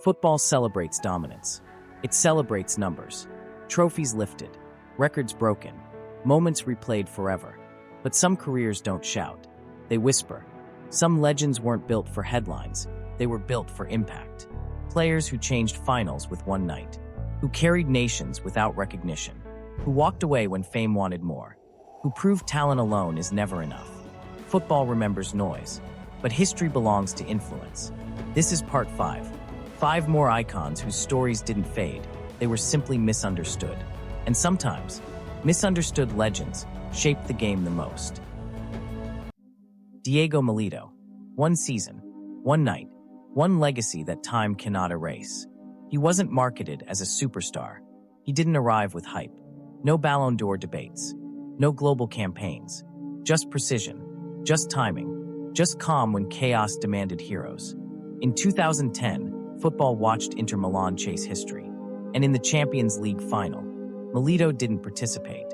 Football celebrates dominance. It celebrates numbers. Trophies lifted, records broken, moments replayed forever. But some careers don't shout. They whisper. Some legends weren't built for headlines. They were built for impact. Players who changed finals with one night, who carried nations without recognition, who walked away when fame wanted more, who proved talent alone is never enough. Football remembers noise, but history belongs to influence. This is part 5. 5 more icons whose stories didn't fade. They were simply misunderstood. And sometimes, misunderstood legends shaped the game the most. Diego Milito. One season, one night, one legacy that time cannot erase. He wasn't marketed as a superstar. He didn't arrive with hype. No Ballon d'Or debates. No global campaigns. Just precision. Just timing. Just calm when chaos demanded heroes. In 2010, football watched Inter Milan chase history. And in the Champions League final, Milito didn't participate.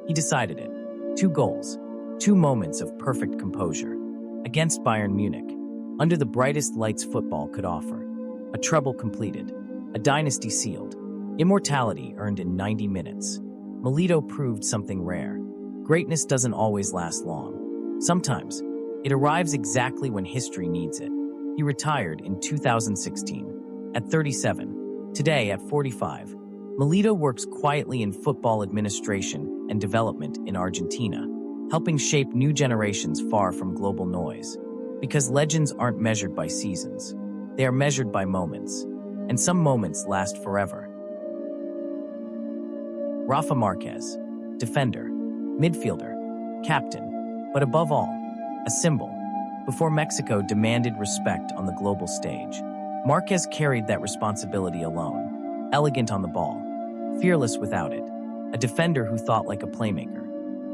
He decided it. 2 goals. 2 moments of perfect composure. Against Bayern Munich. Under the brightest lights football could offer. A treble completed. A dynasty sealed. Immortality earned in 90 minutes. Milito proved something rare. Greatness doesn't always last long. Sometimes, it arrives exactly when history needs it. He retired in 2016, at 37. Today, at 45, Milito works quietly in football administration and development in Argentina, helping shape new generations far from global noise. Because legends aren't measured by seasons. They are measured by moments. And some moments last forever. Rafa Márquez, defender, midfielder, captain, but above all, a symbol. Before Mexico demanded respect on the global stage, Márquez carried that responsibility alone, elegant on the ball, fearless without it, a defender who thought like a playmaker.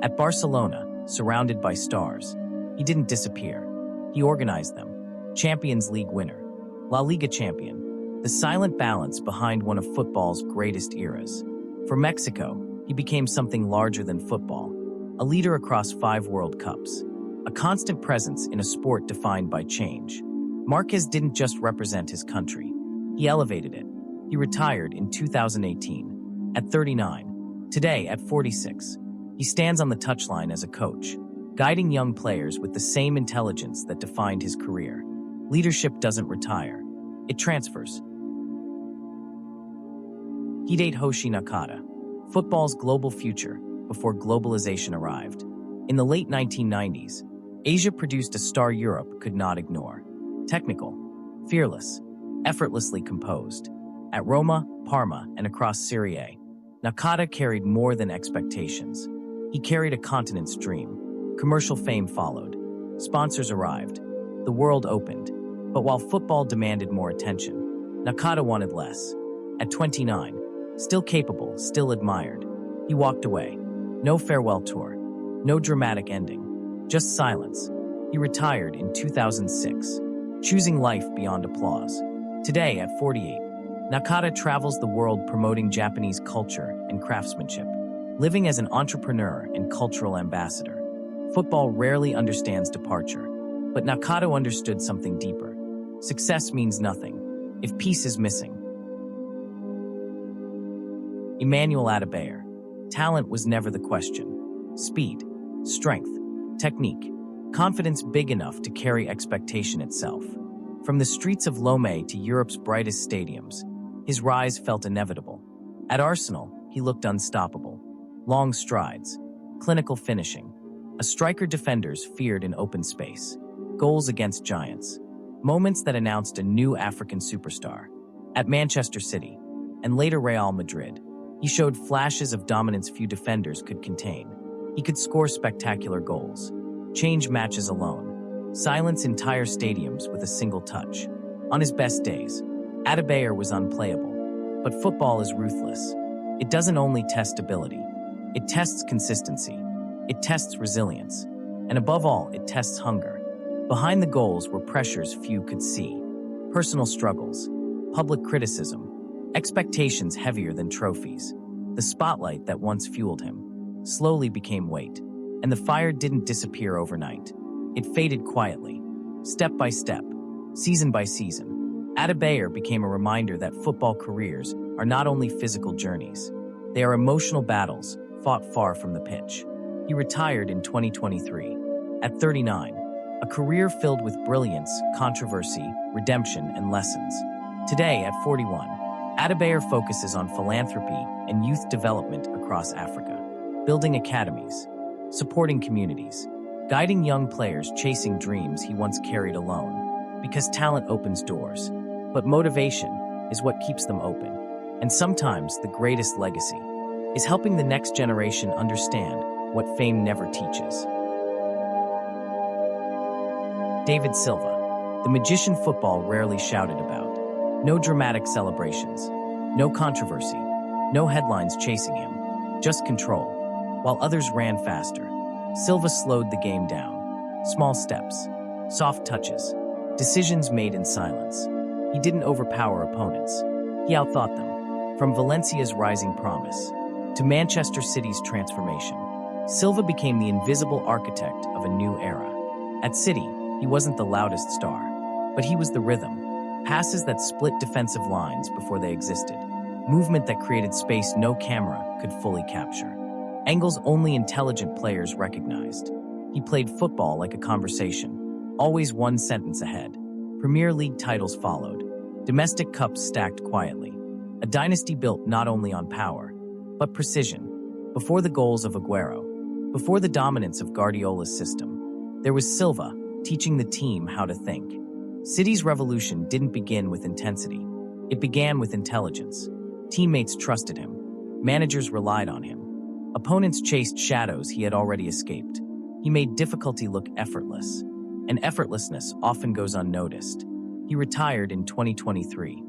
At Barcelona, surrounded by stars, he didn't disappear. He organized them. Champions League winner, La Liga champion, the silent balance behind one of football's greatest eras. For Mexico, he became something larger than football, a leader across 5 World Cups, a constant presence in a sport defined by change. Márquez didn't just represent his country. He elevated it. He retired in 2018, at 39. Today, at 46, he stands on the touchline as a coach, guiding young players with the same intelligence that defined his career. Leadership doesn't retire. It transfers. Hidetoshi Nakata. Football's global future before globalization arrived. In the late 1990s, Asia produced a star Europe could not ignore. Technical, fearless, effortlessly composed. At Roma, Parma, and across Serie A, Nakata carried more than expectations. He carried a continent's dream. Commercial fame followed. Sponsors arrived. The world opened. But while football demanded more attention, Nakata wanted less. At 29, still capable, still admired, he walked away. No farewell tour. No dramatic ending. Just silence. He retired in 2006, choosing life beyond applause. Today, at 48, Nakata travels the world promoting Japanese culture and craftsmanship, living as an entrepreneur and cultural ambassador. Football rarely understands departure, but Nakata understood something deeper. Success means nothing if peace is missing. Emmanuel Adebayor. Talent was never the question. Speed, strength, technique, confidence big enough to carry expectation itself. From the streets of Lomé to Europe's brightest stadiums, his rise felt inevitable. At Arsenal, he looked unstoppable. Long strides, clinical finishing. A striker defenders feared in open space. Goals against giants. Moments that announced a new African superstar. At Manchester City, and later Real Madrid, he showed flashes of dominance few defenders could contain. He could score spectacular goals, change matches alone, silence entire stadiums with a single touch. On his best days, Adebayor was unplayable. But football is ruthless. It doesn't only test ability. It tests consistency. It tests resilience. And above all, it tests hunger. Behind the goals were pressures few could see. Personal struggles, public criticism, expectations heavier than trophies. The spotlight that once fueled him slowly became weight, and the fire didn't disappear overnight. It faded quietly, step by step, season by season. Adebayor became a reminder that football careers are not only physical journeys, they are emotional battles fought far from the pitch. He retired in 2023, at 39, a career filled with brilliance, controversy, redemption, and lessons. Today, at 41, Adebayor focuses on philanthropy and youth development across Africa, building academies, supporting communities, guiding young players chasing dreams he once carried alone. Because talent opens doors, but motivation is what keeps them open. And sometimes the greatest legacy is helping the next generation understand what fame never teaches. David Silva, the magician football rarely shouted about. No dramatic celebrations, no controversy, no headlines chasing him, just control. While others ran faster, Silva slowed the game down. Small steps, soft touches, decisions made in silence. He didn't overpower opponents. He outthought them. From Valencia's rising promise to Manchester City's transformation, Silva became the invisible architect of a new era. At City, he wasn't the loudest star, but he was the rhythm. Passes that split defensive lines before they existed. Movement that created space no camera could fully capture. Angles only intelligent players recognized. He played football like a conversation, always one sentence ahead. Premier League titles followed. Domestic cups stacked quietly. A dynasty built not only on power, but precision. Before the goals of Aguero, before the dominance of Guardiola's system, there was Silva teaching the team how to think. City's revolution didn't begin with intensity. It began with intelligence. Teammates trusted him. Managers relied on him. Opponents chased shadows he had already escaped. He made difficulty look effortless, and effortlessness often goes unnoticed. He retired in 2023,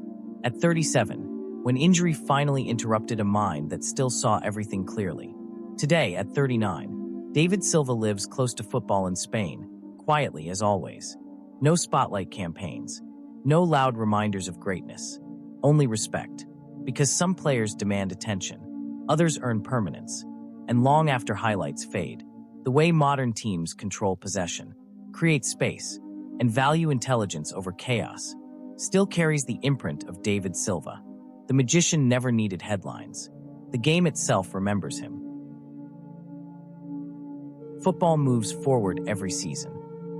at 37, when injury finally interrupted a mind that still saw everything clearly. Today, at 39, David Silva lives close to football in Spain, quietly as always. No spotlight campaigns, no loud reminders of greatness, only respect. Because some players demand attention, others earn permanence, and long after highlights fade, the way modern teams control possession, create space, and value intelligence over chaos still carries the imprint of David Silva. The magician never needed headlines. The game itself remembers him. Football moves forward every season.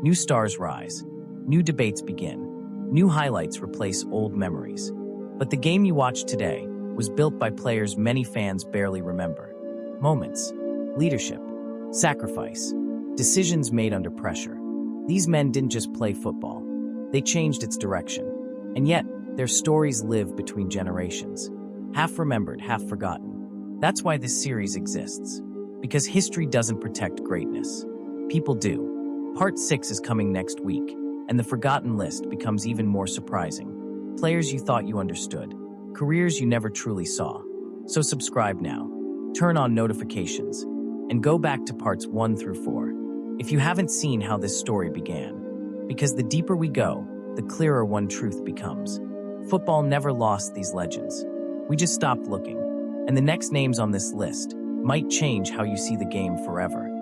New stars rise. New debates begin. New highlights replace old memories. But the game you watch today was built by players many fans barely remember. Moments, leadership, sacrifice, decisions made under pressure. These men didn't just play football. They changed its direction. And yet, their stories live between generations. Half remembered, half forgotten. That's why this series exists. Because history doesn't protect greatness. People do. Part 6 is coming next week, and the forgotten list becomes even more surprising. Players you thought you understood. Careers you never truly saw. So subscribe now. Turn on notifications. And go back to parts 1 through 4. If you haven't seen how this story began. Because the deeper we go, the clearer one truth becomes. Football never lost these legends. We just stopped looking. And the next names on this list might change how you see the game forever.